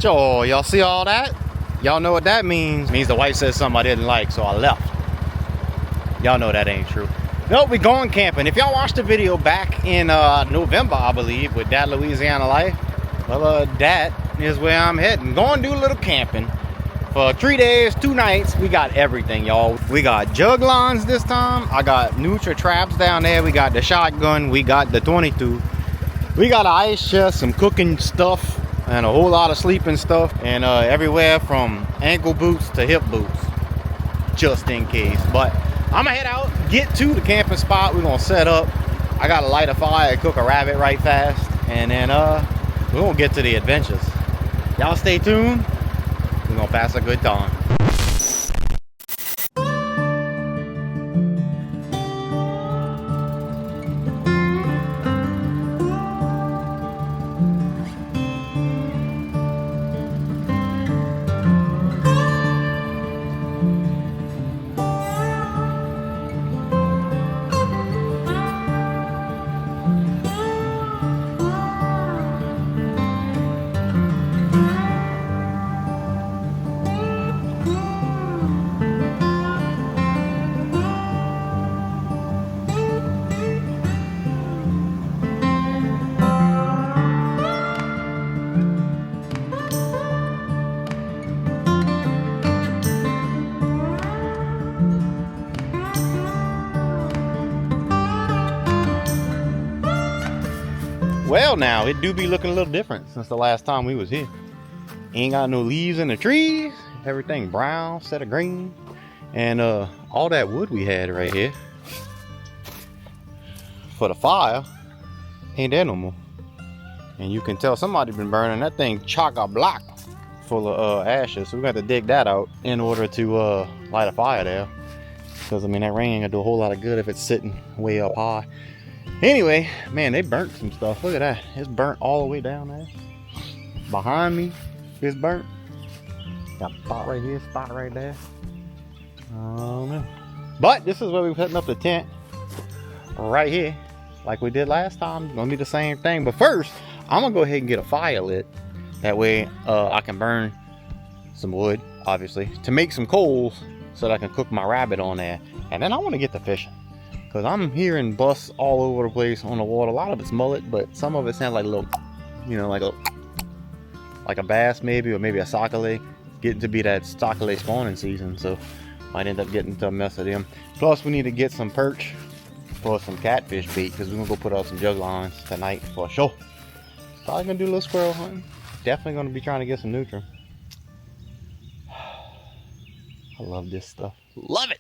Oh, y'all see all that? Y'all know what that means. It means the wife said something I didn't like, so I left. Y'all know that ain't true. Nope, we going camping. If y'all watched the video back in November, I believe, with That Louisiana Life, well, that is where I'm heading. Going to do a little camping. For 3 days, 2 nights, we got everything, y'all. We got jug lines this time. I got Nutra traps down there. We got the shotgun. We got the 22. We got an ice chest, some cooking stuff, and a whole lot of sleeping stuff. And everywhere from ankle boots to hip boots, just in case. But I'm gonna head out, get to the camping spot. We're gonna set up. I gotta light a fire, cook a rabbit right fast, and then we're gonna get to the adventures. Y'all stay tuned. We're gonna pass a good time. Well, now it do be looking a little different since the last time we was here. Ain't got no leaves in the trees. Everything brown instead of green. And all that wood we had right here for the fire ain't there no more. And you can tell somebody been burning that thing chock-a-block full of ashes. So we got to dig that out in order to light a fire there. Because I mean, that rain ain't gonna do a whole lot of good if it's sitting way up high. Anyway, man, they burnt some stuff. Look at that. It's burnt all the way down there. Behind me, it's burnt. Got a spot right here, spot right there. Oh man. But this is where we're putting up the tent. Right here. Like we did last time. It's gonna be the same thing. But first, I'm gonna go ahead and get a fire lit. That way I can burn some wood, obviously, to make some coals so that I can cook my rabbit on there. And then I want to get to fishing. Because I'm hearing busts all over the place on the water. A lot of it's mullet, but some of it sounds like a little, you know, like a bass maybe, or maybe a sockeye. Getting to be that sockeye spawning season, so might end up getting to a mess of them. Plus, we need to get some perch for some catfish bait, because we're going to go put out some jug lines tonight for sure. Probably going to do a little squirrel hunting. Definitely going to be trying to get some Nutra. I love this stuff. Love it!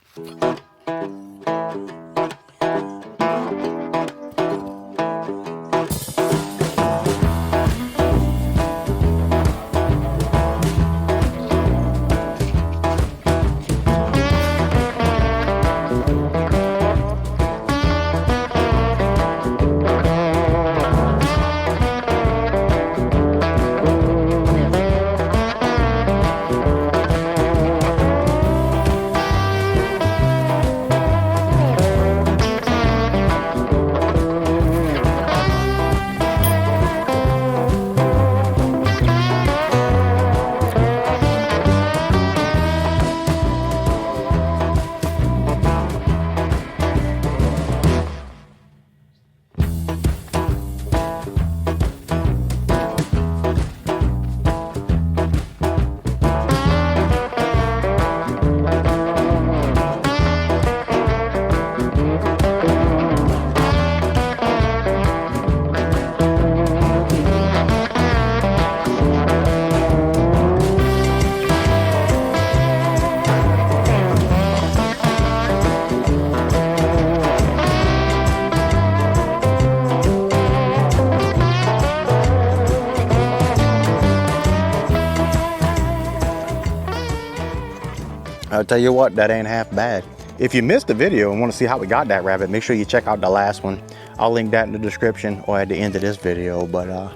I'll tell you what, that ain't half bad. If you missed the video and want to see how we got that rabbit, make sure you check out the last one. I'll link that in the description or at the end of this video. But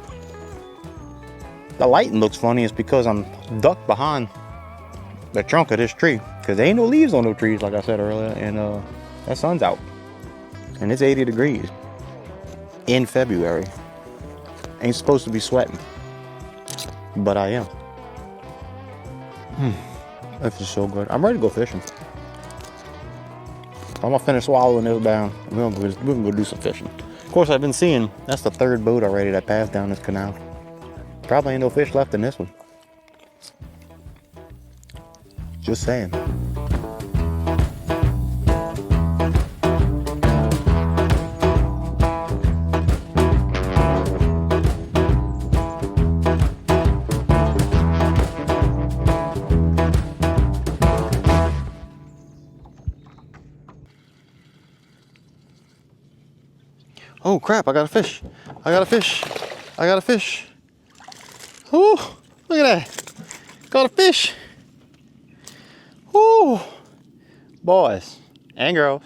the lighting looks funny. It's because I'm ducked behind the trunk of this tree, because there ain't no leaves on no trees, like I said earlier, and that sun's out and it's 80 degrees in February. Ain't supposed to be sweating, but I am. This is so good. I'm ready to go fishing. I'm gonna finish swallowing this down. We're gonna go do some fishing. Of course, I've been seeing, that's the third boat already that passed down this canal. Probably ain't no fish left in this one. Just saying. Oh crap, I got a fish. I got a fish. I got a fish. Oh, look at that. Got a fish. Oh, boys and girls,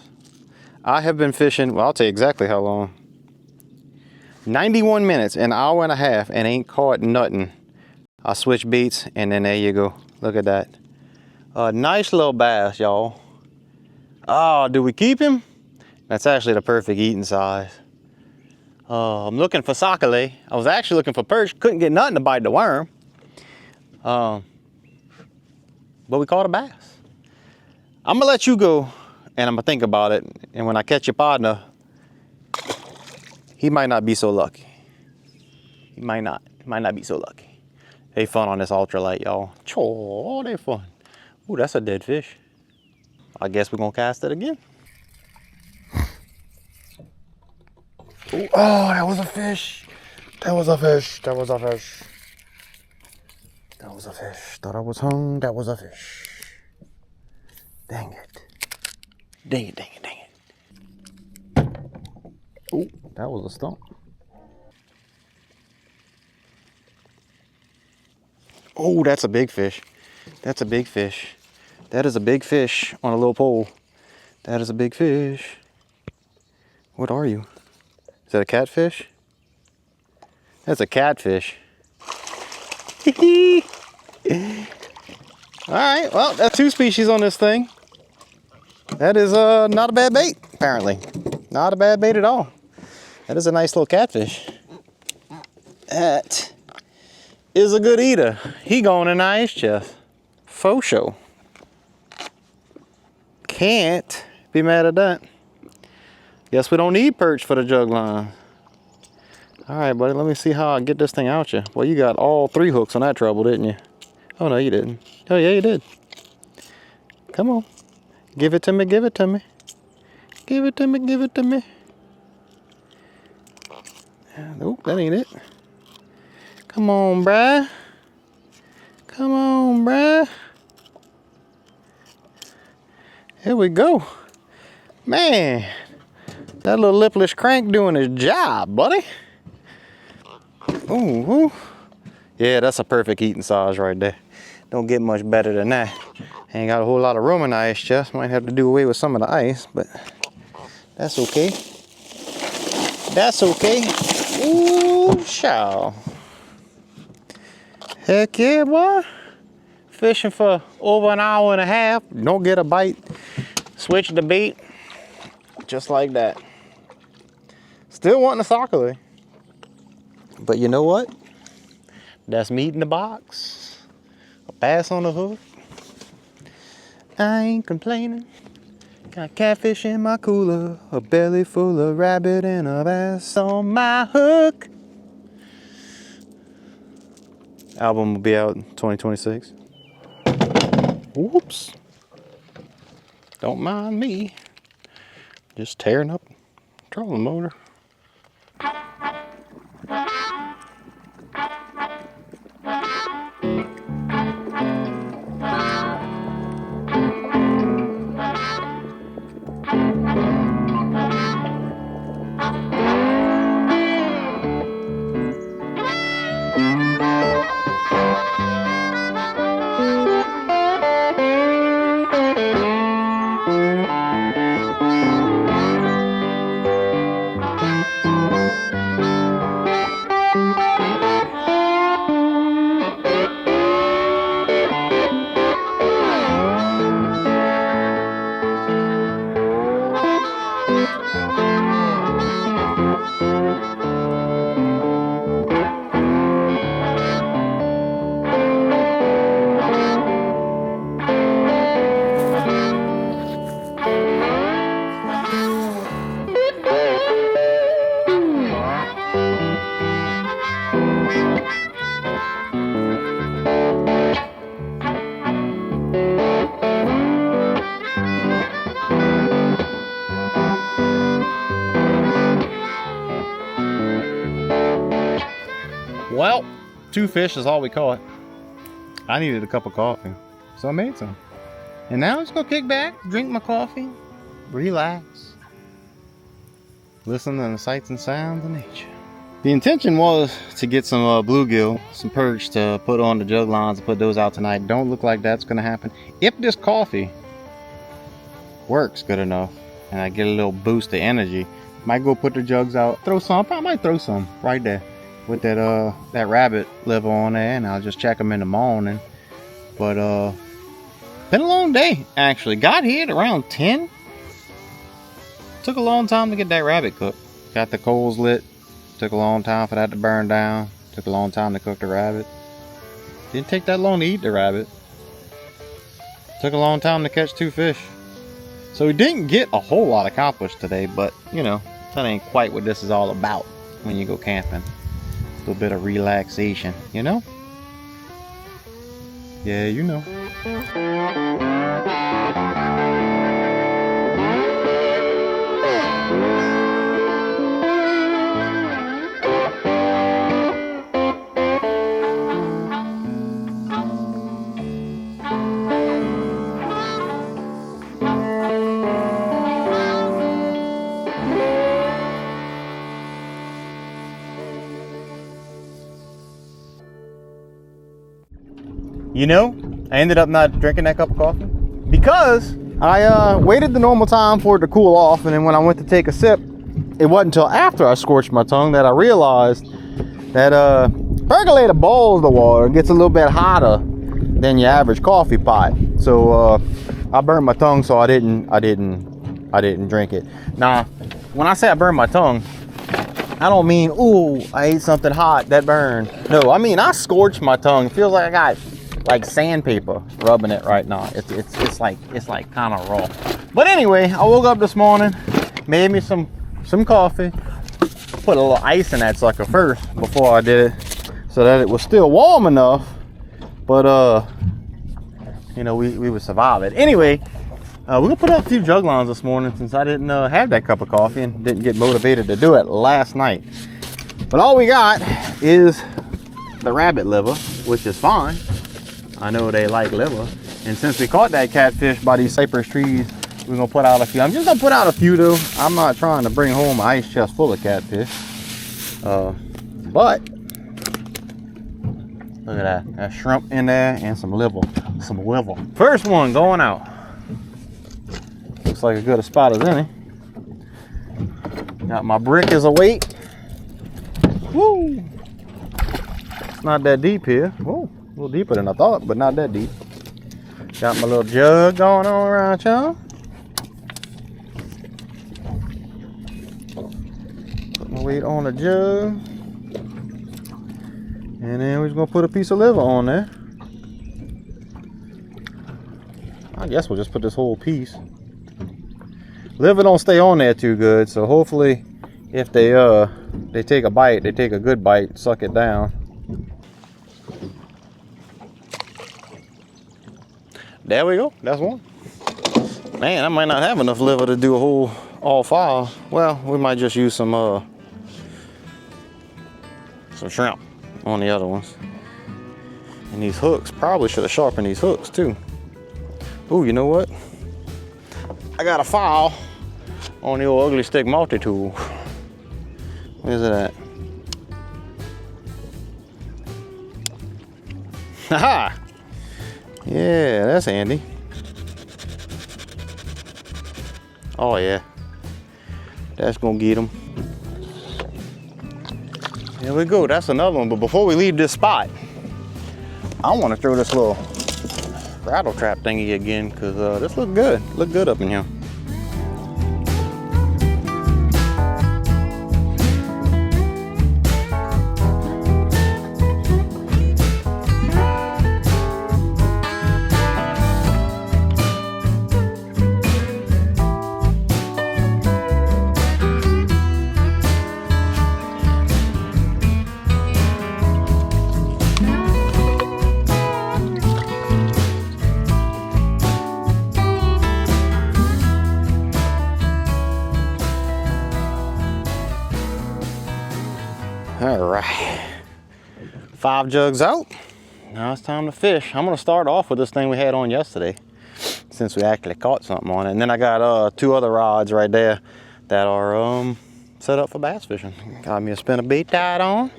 I have been fishing, well, I'll tell you exactly how long. 91 minutes, an hour and a half, and ain't caught nothing. I switched beats, and then there you go. Look at that. A nice little bass, y'all. Oh, do we keep him? That's actually the perfect eating size. I'm looking for sockeye. I was actually looking for perch. Couldn't get nothing to bite the worm. But we caught a bass. I'm gonna let you go, and I'm gonna think about it. And when I catch your partner, he might not be so lucky. He might not be so lucky. They fun on this ultralight, y'all. Oh, they fun. Ooh, that's a dead fish. I guess we're gonna cast it again. Ooh, oh, that was a fish. That was a fish. That was a fish. That was a fish. Thought I was hung. That was a fish. Dang it. Dang it, dang it, dang it. Ooh, that was a stump. Oh, that's a big fish. That's a big fish. That is a big fish on a little pole. That is a big fish. What are you? Is that a catfish? That's a catfish. All right, well, that's 2 species on this thing. That is not a bad bait, apparently. Not a bad bait at all. That is a nice little catfish. That is a good eater. He going in the ice chest. Faux show. Can't be mad at that. Guess we don't need perch for the jug line. All right, buddy, let me see how I get this thing out you. Well, you got all 3 hooks on that trouble, didn't you? Oh, no, you didn't. Oh, yeah, you did. Come on. Give it to me, give it to me. Give it to me, give it to me. Nope, that ain't it. Come on, bruh. Come on, bruh. Here we go. Man, that little lipless crank doing his job, buddy. Ooh, yeah, that's a perfect eating size right there. Don't get much better than that. Ain't got a whole lot of room in the ice chest. Might have to do away with some of the ice, but that's okay. That's okay. Ooh, chow. Heck yeah, boy. Fishing for over an hour and a half. Don't get a bite. Switch the bait. Just like that. Still wanting a sockeye. But you know what? That's meat in the box. A bass on the hook. I ain't complaining. Got catfish in my cooler, a belly full of rabbit, and a bass on my hook. Album will be out in 2026. Whoops. Don't mind me. Just tearing up trolling motor. Well, 2 fish is all we caught. I needed a cup of coffee, so I made some. And now I'm just gonna kick back, drink my coffee, relax, listen to the sights and sounds of nature. The intention was to get some bluegill, some perch to put on the jug lines and put those out tonight. Don't look like that's gonna happen. If this coffee works good enough and I get a little boost of energy, might go put the jugs out, throw some. I might throw some right there with that rabbit liver on there, and I'll just check them in the morning. But been a long day actually. Got here at around 10. Took a long time to get that rabbit cooked. Got the coals lit. Took a long time for that to burn down. Took a long time to cook the rabbit. Didn't take that long to eat the rabbit. Took a long time to catch 2 fish. So we didn't get a whole lot accomplished today, but you know, that ain't quite what this is all about when you go camping. A little bit of relaxation, you know? Yeah, you know. You know, I ended up not drinking that cup of coffee because I waited the normal time for it to cool off, and then when I went to take a sip, it wasn't until after I scorched my tongue that I realized that percolator boils the water, gets a little bit hotter than your average coffee pot. So I burned my tongue, so I didn't drink it. Now, when I say I burned my tongue, I don't mean, ooh, I ate something hot that burned. No, I mean I scorched my tongue. It feels like I got like sandpaper rubbing it right now. It's like kind of raw. But anyway, I woke up this morning, made me some coffee, put a little ice in that sucker first before I did it, so that it was still warm enough. But you know, we would survive it. Anyway, we're gonna put up a few jug lines this morning since I didn't have that cup of coffee and didn't get motivated to do it last night. But all we got is the rabbit liver, which is fine. I know they like liver. And since we caught that catfish by these cypress trees, we're gonna put out a few. I'm just gonna put out a few though. I'm not trying to bring home an ice chest full of catfish. But look at that shrimp in there and some liver. First one going out. Looks like as good a spot as any. Got my brick as a weight. Woo! It's not that deep here. Whoa. A little deeper than I thought, but not that deep. Got my little jug going on around y'all. Put my weight on the jug. And then we're just gonna put a piece of liver on there. I guess we'll just put this whole piece. Liver don't stay on there too good, so hopefully if they take a bite, they take a good bite, suck it down. There we go, that's one. Man, I might not have enough liver to do all 5. Well, we might just use some shrimp on the other ones. And these hooks, probably should have sharpened these hooks too. Ooh, you know what? I got a file on the old ugly stick multi-tool. Where's it at? Haha! Yeah, that's handy. Oh yeah, that's gonna get them. There we go, that's another one. But before we leave this spot, I want to throw this little rattle trap thingy again, because this look good up in here. right, 5 jugs out. Now it's time to fish. I'm gonna start off with this thing we had on yesterday, since we actually caught something on it. And then I got 2 other rods right there that are set up for bass fishing. Got me a spinnerbait tied on,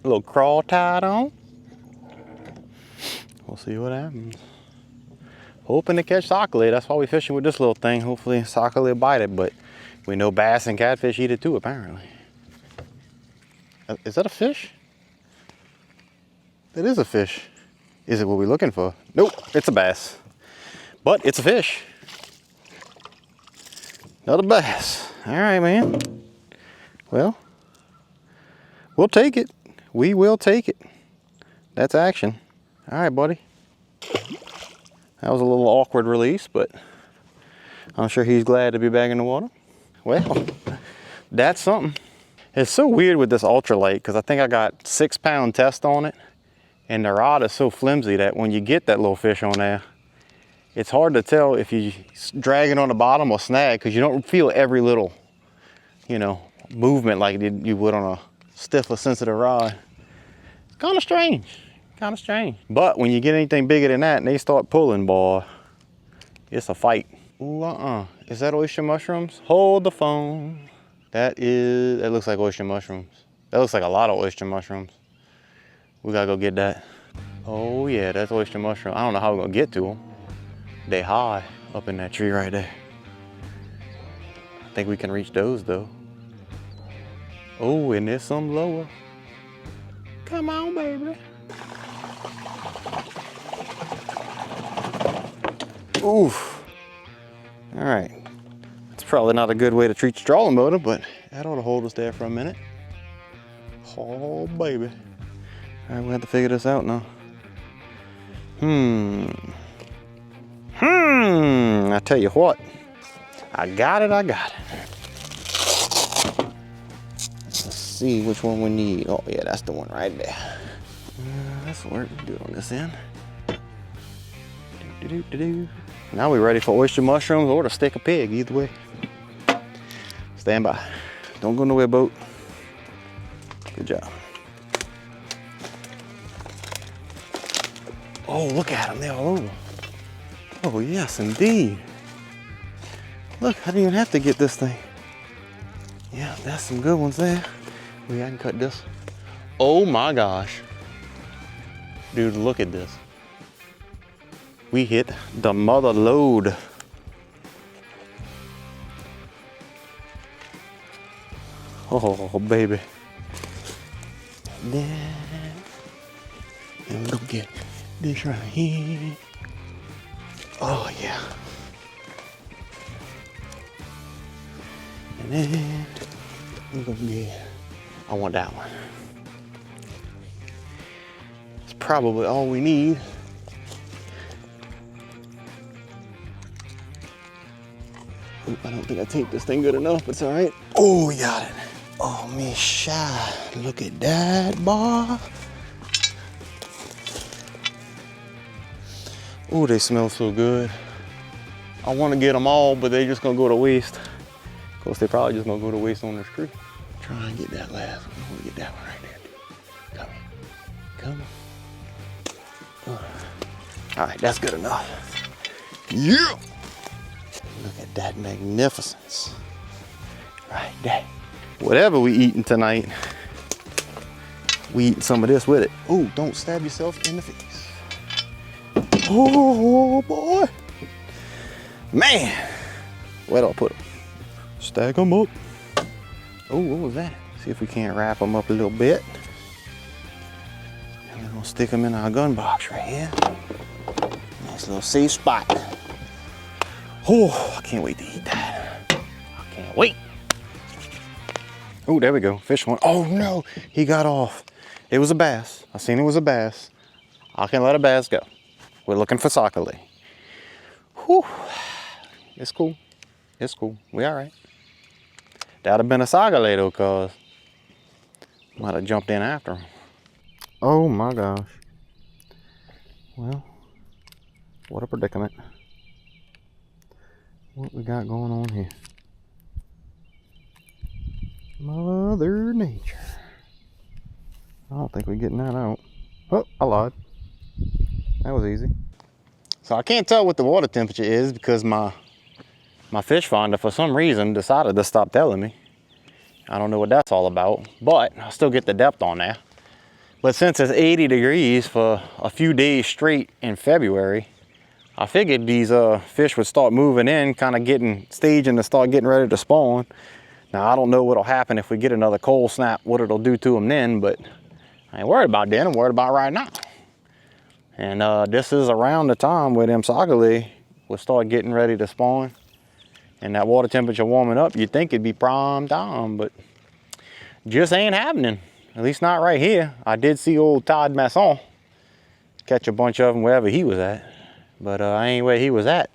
a little crawl tied on. We'll see what happens. Hoping to catch sockeye. That's why we're fishing with this little thing. Hopefully sockeye will bite it, but we know bass and catfish eat it too, apparently. Is that a fish? It is a fish. Is it what we're looking for? Nope, it's a bass. But it's a fish. Another bass. All right, man. Well, we'll take it. We will take it. That's action. All right, buddy. That was a little awkward release, but I'm sure he's glad to be back in the water. Well, that's something. It's so weird with this ultralight because I think I got 6-pound test on it, and the rod is so flimsy that when you get that little fish on there, it's hard to tell if you drag it on the bottom or snag because you don't feel every little, you know, movement like you would on a stiff or sensitive rod. It's kind of strange. Kind of strange. But when you get anything bigger than that and they start pulling, boy, it's a fight. Ooh, is that oyster mushrooms? Hold the phone. That looks like oyster mushrooms. That looks like a lot of oyster mushrooms. We gotta go get that. Oh yeah, that's oyster mushroom. I don't know how we're gonna get to them. They high up in that tree right there. I think we can reach those though. Oh, and there's some lower. Come on, baby. Oof. All right. It's probably not a good way to treat your trolling motor, but that ought to hold us there for a minute. Oh, baby. All right, we have to figure this out now. I tell you what. I got it. Let's see which one we need. Oh, yeah, that's the one right there. That's what we do it on this end. Now we're ready for oyster mushrooms or to stick a pig, either way. Stand by. Don't go nowhere, boat. Good job. Oh, look at them, they're all over. Oh, yes, indeed. Look, I didn't even have to get this thing. Yeah, that's some good ones there. Wait, I can cut this. Oh my gosh. Dude, look at this. We hit the mother load. Oh, baby. Then, and we're gonna get this right here. Oh, yeah. And then, we're gonna get, I want that one. It's probably all we need. I don't think I taped this thing good enough, but it's all right. Oh, we got it. Oh, me shy. Look at that, boy. Oh, they smell so good. I want to get them all, but they just gonna go to waste. Of course, they probably just gonna go to waste on this creek. Try and get that last one. I want to get that one right there, dude. Come on. All right, that's good enough. Yeah. Look at that magnificence. Right there. Whatever we eating tonight, we eating some of this with it. Oh, don't stab yourself in the face. Oh, boy. Man. Where do I put them? Stack them up. Oh, what was that? See if we can't wrap them up a little bit. And we're gonna stick them in our gun box right here. Nice little safe spot. Oh, I can't wait to eat that. I can't wait. Oh, there we go. Fish one. Oh no, he got off. It was a bass. I seen it was a bass. I can let a bass go. We're looking for sockeye. Whew. It's cool. It's cool. We all right. That'd have been a sockeye though, cause might have jumped in after him. Oh my gosh. Well, what a predicament. What we got going on here? Mother Nature. I don't think we're getting that out. Oh, I lied. That was easy. So I can't tell what the water temperature is because my fish finder for some reason decided to stop telling me. I don't know what that's all about, but I still get the depth on there. But since it's 80 degrees for a few days straight in February, I figured these fish would start moving in, kind of staging to start getting ready to spawn. Now I don't know what'll happen if we get another cold snap, what it'll do to them then, but I ain't worried about then, I'm worried about right now. And this is around the time where them sagale will start getting ready to spawn. And that water temperature warming up, you'd think it'd be prime time, but just ain't happening. At least not right here. I did see old Todd Masson catch a bunch of them wherever he was at, but I ain't where he was at.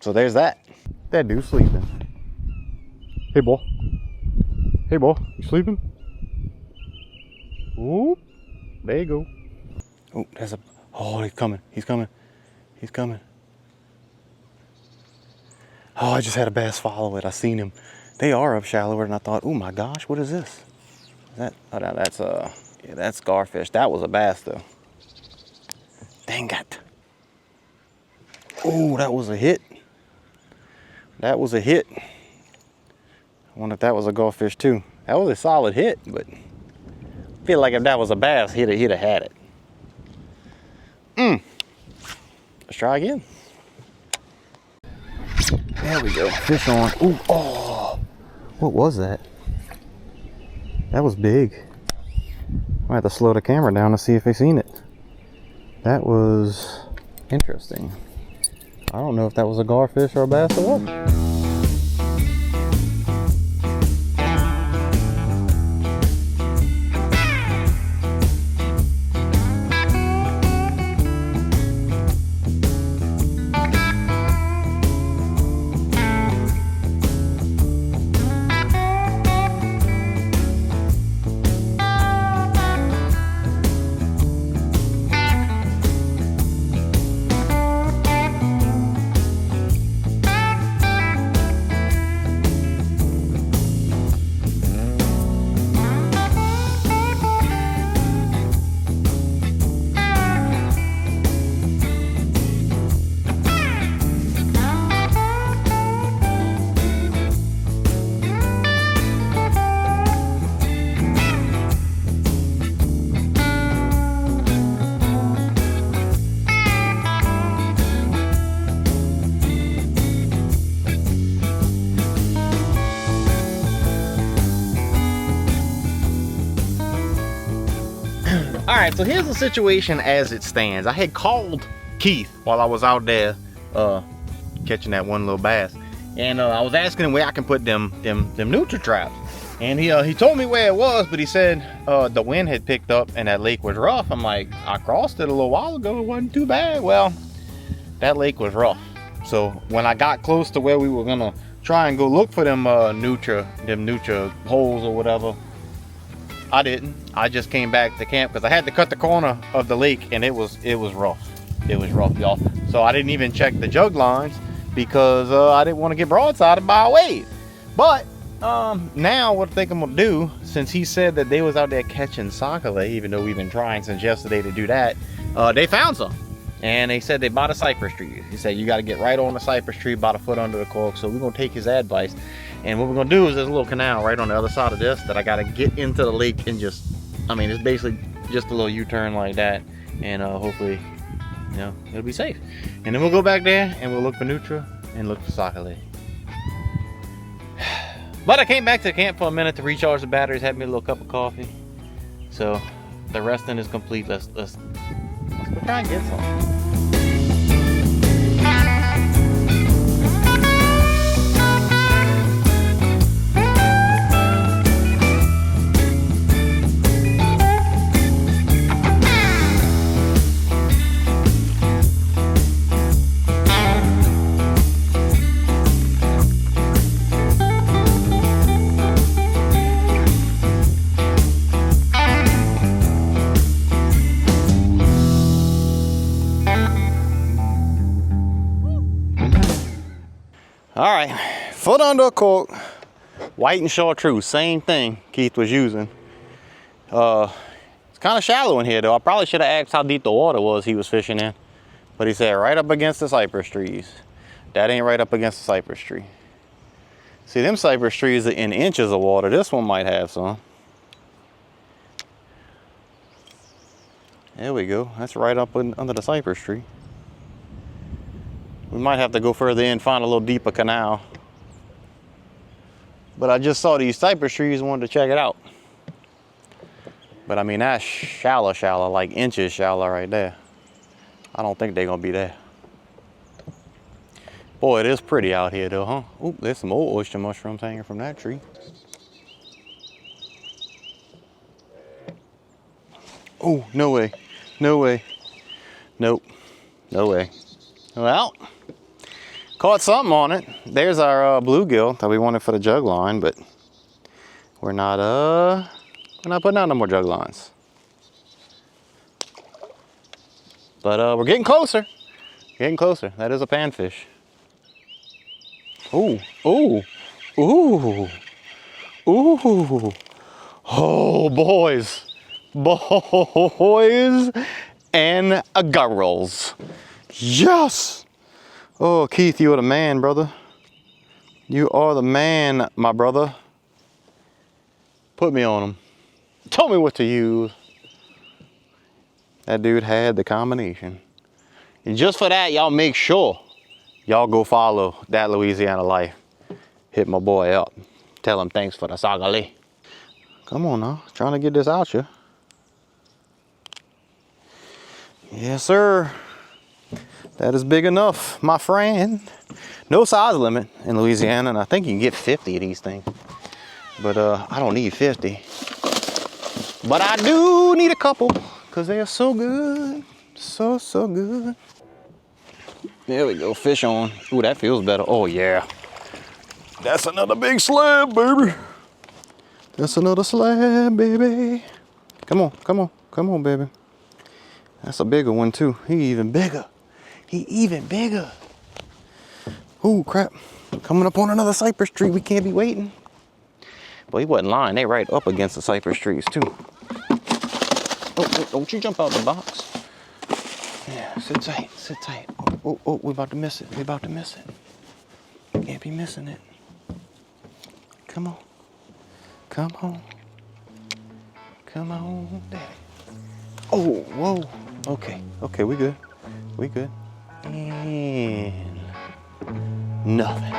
So there's that. That dude's sleeping. Hey boy. Hey boy, you sleeping? Whoop. There you go. Oh, there's a, oh, he's coming, he's coming, he's coming. Oh, I just had a bass follow it. I seen him. They are up shallower than I thought. Oh my gosh, what is this? Is that, oh, that's yeah, that's garfish. That was a bass though. Dang it. Oh, that was a hit. That was a hit. I wonder if that was a garfish too. That was a solid hit, but I feel like if that was a bass, he'd have had it. Let's try again. There we go, fish on. Ooh, oh, what was that? That was big. I have to slow the camera down to see if they seen it. That was interesting. I don't know if that was a garfish or a bass or what. All right, so here's the situation as it stands. I had called Keith while I was out there catching that one little bass, and I was asking him where I can put them neutral traps, and he told me where it was, but he said the wind had picked up and that lake was rough. I'm like, I crossed it a little while ago, it wasn't too bad. Well, that lake was rough, so when I got close to where we were gonna try and go look for them neutral holes or whatever, I didn't. I just came back to camp because I had to cut the corner of the lake, and it was rough. It was rough, y'all. So I didn't even check the jug lines because I didn't want to get broadsided by a wave. But now what I think I'm gonna do, since he said that they was out there catching sagale, even though we've been trying since yesterday to do that, they found some. And they said they bought a cypress tree. He said you got to get right on the cypress tree, about a foot under the cork. So we're gonna take his advice, and what we're gonna do is there's a little canal right on the other side of this that I got to get into the lake and just, I mean, it's basically just a little U-turn like that, and hopefully, you know, it'll be safe. And then we'll go back there and we'll look for nutria and look for sagale. But I came back to the camp for a minute to recharge the batteries, had me a little cup of coffee. So the resting is complete. Let's go try and get some. All right, foot under a cork, White and chartreuse, same thing Keith was using. It's kind of shallow in here though. I probably should have asked how deep the water was he was fishing in. But he said right up against the cypress trees. That ain't right up against the cypress tree. See, them cypress trees are in inches of water. This one might have some. There we go. That's right up under the cypress tree. We might have to go further in, find a little deeper canal. But I just saw these cypress trees and wanted to check it out. But I mean, that's shallow, like inches shallow right there. I don't think they're gonna be there. Boy, it is pretty out here though, huh? Oop, there's some old oyster mushrooms hanging from that tree. Oh, no way, no way. Nope, no way. Well, caught something on it. There's our bluegill that we wanted for the jug line, but we're not putting out no more jug lines. But we're getting closer. Getting closer. That is a panfish. Ooh, ooh, ooh, ooh. Oh, boys. Boys and girls. Yes. Oh, Keith, you are the man, brother. You are the man, my brother. Put me on him. Tell me what to use. That dude had the combination. And just for that, y'all make sure y'all go follow That Louisiana Life. Hit my boy up. Tell him thanks for the sagale. Come on now, trying to get this out you. Yes, sir. That is big enough, my friend. No size limit in Louisiana, and I think you can get 50 of these things. But I don't need 50. But I do need a couple, because they are so good. So good. There we go, fish on. Ooh, that feels better. Oh, yeah. That's another big slab, baby. That's another slab, baby. Come on, come on, come on, baby. That's a bigger one, too. He even bigger. He even bigger. Ooh, crap. Coming up on another cypress tree. We can't be waiting. Well, he wasn't lying. They right up against the cypress trees, too. Oh, don't you jump out the box. Yeah, sit tight, sit tight. Oh, we're about to miss it. We're about to miss it. Can't be missing it. Come on. Come on. Come on, Daddy. Oh, whoa. Okay, we good. We good. And nothing.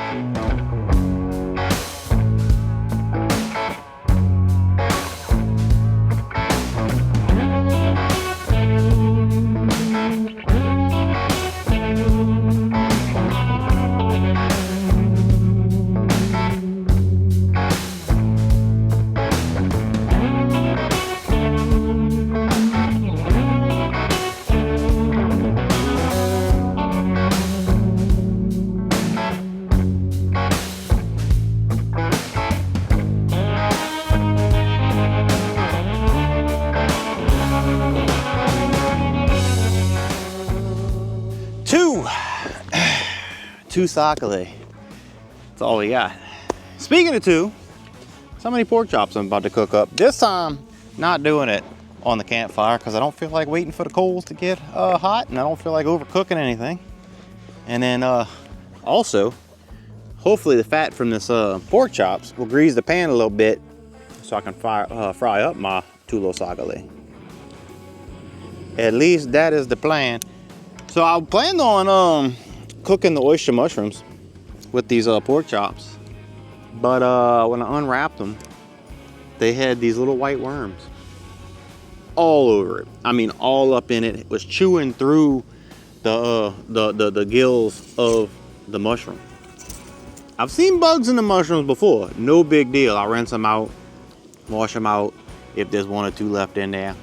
Two sagale. That's all we got. Speaking of two, so many pork chops I'm about to cook up. This time, not doing it on the campfire because I don't feel like waiting for the coals to get hot, and I don't feel like overcooking anything. And then also, hopefully the fat from this pork chops will grease the pan a little bit so I can fry up my tulo sagale. At least that is the plan. So I planned on cooking the oyster mushrooms with these pork chops, but when I unwrapped them, they had these little white worms all over it. I mean, all up in it. It was chewing through the gills of the mushroom. I've seen bugs in the mushrooms before. No big deal. I rinse them out, wash them out. If there's one or two left in there,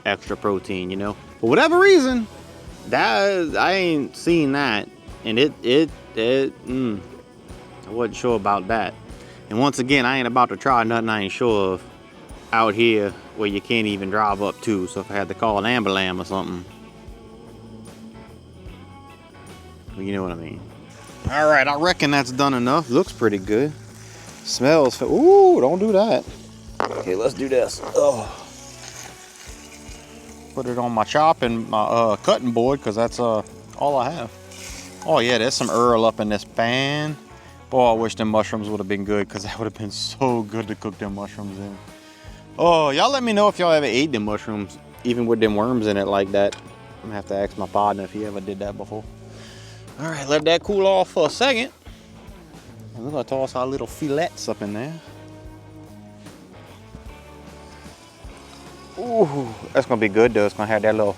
extra protein, you know. For whatever reason, I ain't seen that. And I wasn't sure about that. And once again, I ain't about to try nothing I ain't sure of out here where you can't even drive up to. So if I had to call an ambulance or something, well, you know what I mean. All right, I reckon that's done enough. Looks pretty good. Smells. Ooh, don't do that. Okay, let's do this. Oh. Put it on my chopping, my cutting board, because that's all I have. Oh yeah, there's some Earl up in this pan. Boy, I wish them mushrooms would have been good, because that would have been so good to cook them mushrooms in. Oh, y'all let me know if y'all ever ate them mushrooms, even with them worms in it like that. I'm gonna have to ask my partner if he ever did that before. All right, let that cool off for a second. And we're gonna toss our little fillets up in there. Ooh, that's gonna be good though. It's gonna have that little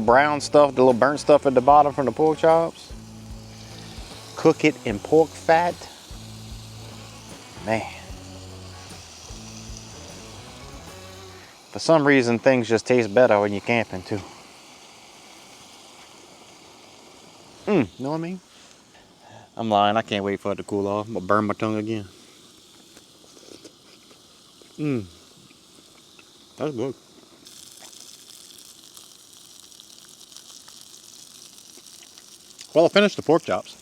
brown stuff, the little burnt stuff at the bottom from the pork chops. Cook it in pork fat. Man. For some reason, things just taste better when you're camping too. Know what I mean? I'm lying, I can't wait for it to cool off. I'm gonna burn my tongue again. That's good. Well, I finished the pork chops.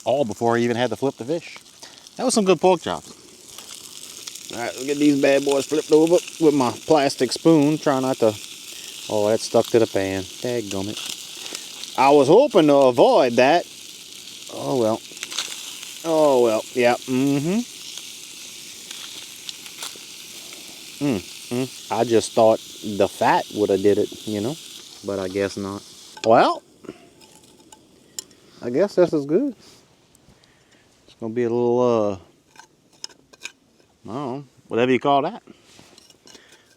All before I even had to flip the fish. That was some good pork chops. All right, let's get these bad boys flipped over with my plastic spoon. Try not to... Oh, that's stuck to the pan. Dadgummit. I was hoping to avoid that. Oh, well. Oh, well. Yeah. I just thought the fat would have did it, you know. But I guess not. Well, I guess this is good. It's going to be a little, I don't know, whatever you call that.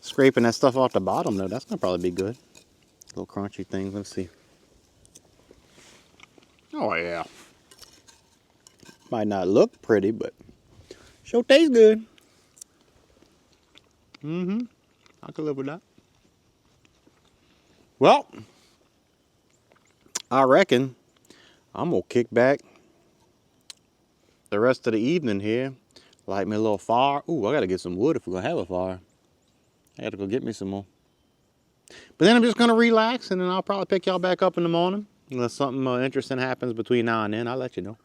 Scraping that stuff off the bottom, though, that's going to probably be good. Little crunchy things. Let's see. Oh, yeah. Might not look pretty, but sure tastes good. I could live with that. Well, I reckon I'm going to kick back the rest of the evening here. Light me a little fire. Ooh, I got to get some wood if we're going to have a fire. I got to go get me some more. But then I'm just going to relax, and then I'll probably pick y'all back up in the morning. Unless something interesting happens between now and then, I'll let you know.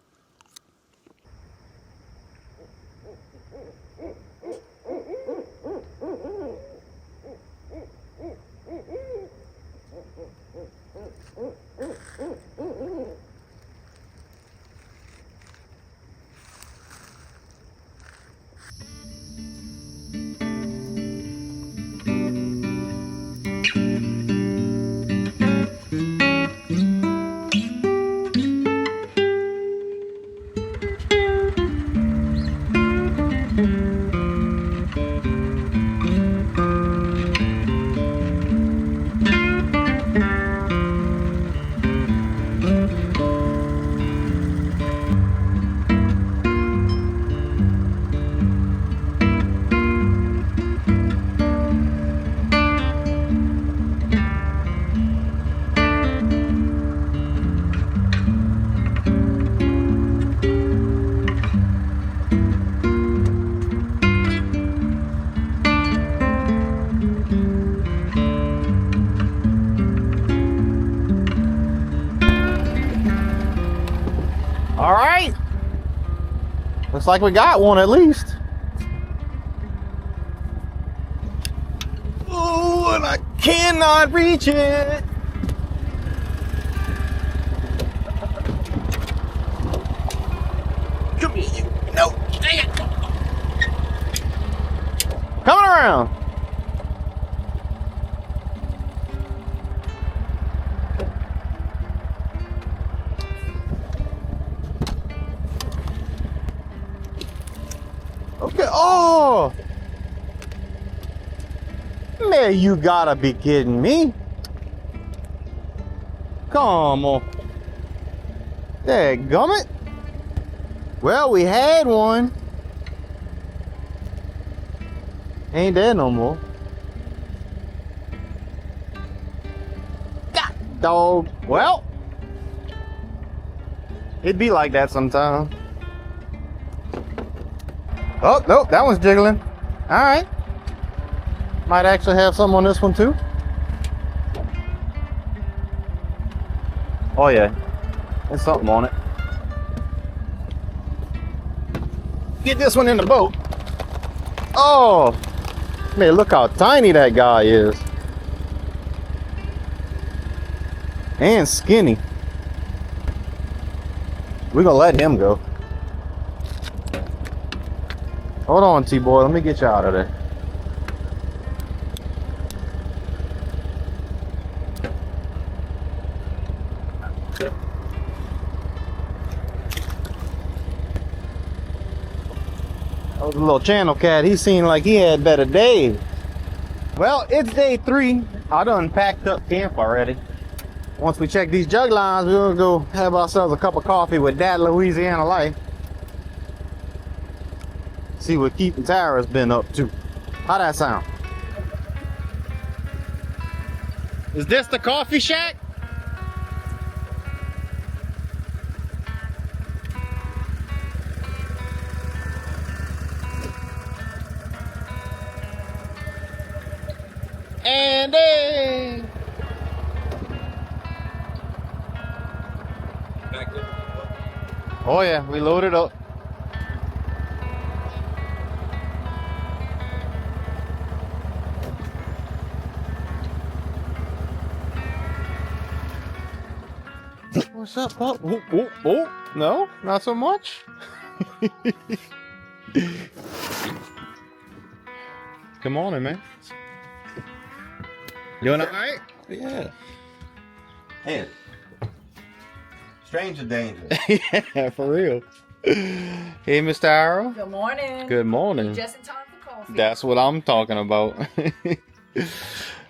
All right. Looks like we got one at least. Oh, and I cannot reach it. Come here. No, dang it. Coming around. Okay, oh! Man, you gotta be kidding me. Come on. Dadgummit. Well, we had one. Ain't there no more. God dog. Well, it'd be like that sometimes. Oh, nope, that one's jiggling. All right. Might actually have something on this one too. Oh yeah, there's something on it. get this one in the boat. Oh, man, look how tiny that guy is. And skinny. We're gonna let him go. Hold on, T-boy, let me get you out of there. That was a little channel cat. He seemed like he had better days. Well, it's day 3. I done packed up camp already. Once we check these jug lines, we're gonna go have ourselves a cup of coffee with that Louisiana Life. See what Keith and Tara's been up to. How that sound? Is this the coffee shack? Andy! Oh yeah, we loaded up. What's up, pup? Oh, oh, oh. No, not so much. Come on in, man. You doing all right? Yeah. Hey, stranger danger. Yeah, for real. Hey, Mr. Arrow. Good morning. Good morning. Just in time for coffee. That's what I'm talking about.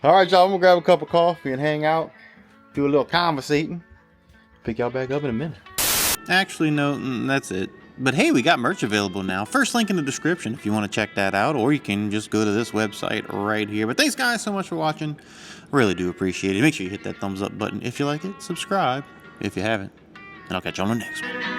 All right, y'all. I'm gonna grab a cup of coffee and hang out, do a little conversating. Pick y'all back up in a minute. Actually, no, that's it. But hey, we got merch available now. First link in the description if you want to check that out, or you can just go to this website right here. But thanks, guys, so much for watching. Really do appreciate it. Make sure you hit that thumbs up button if you like it. Subscribe if you haven't. And I'll catch you on the next one.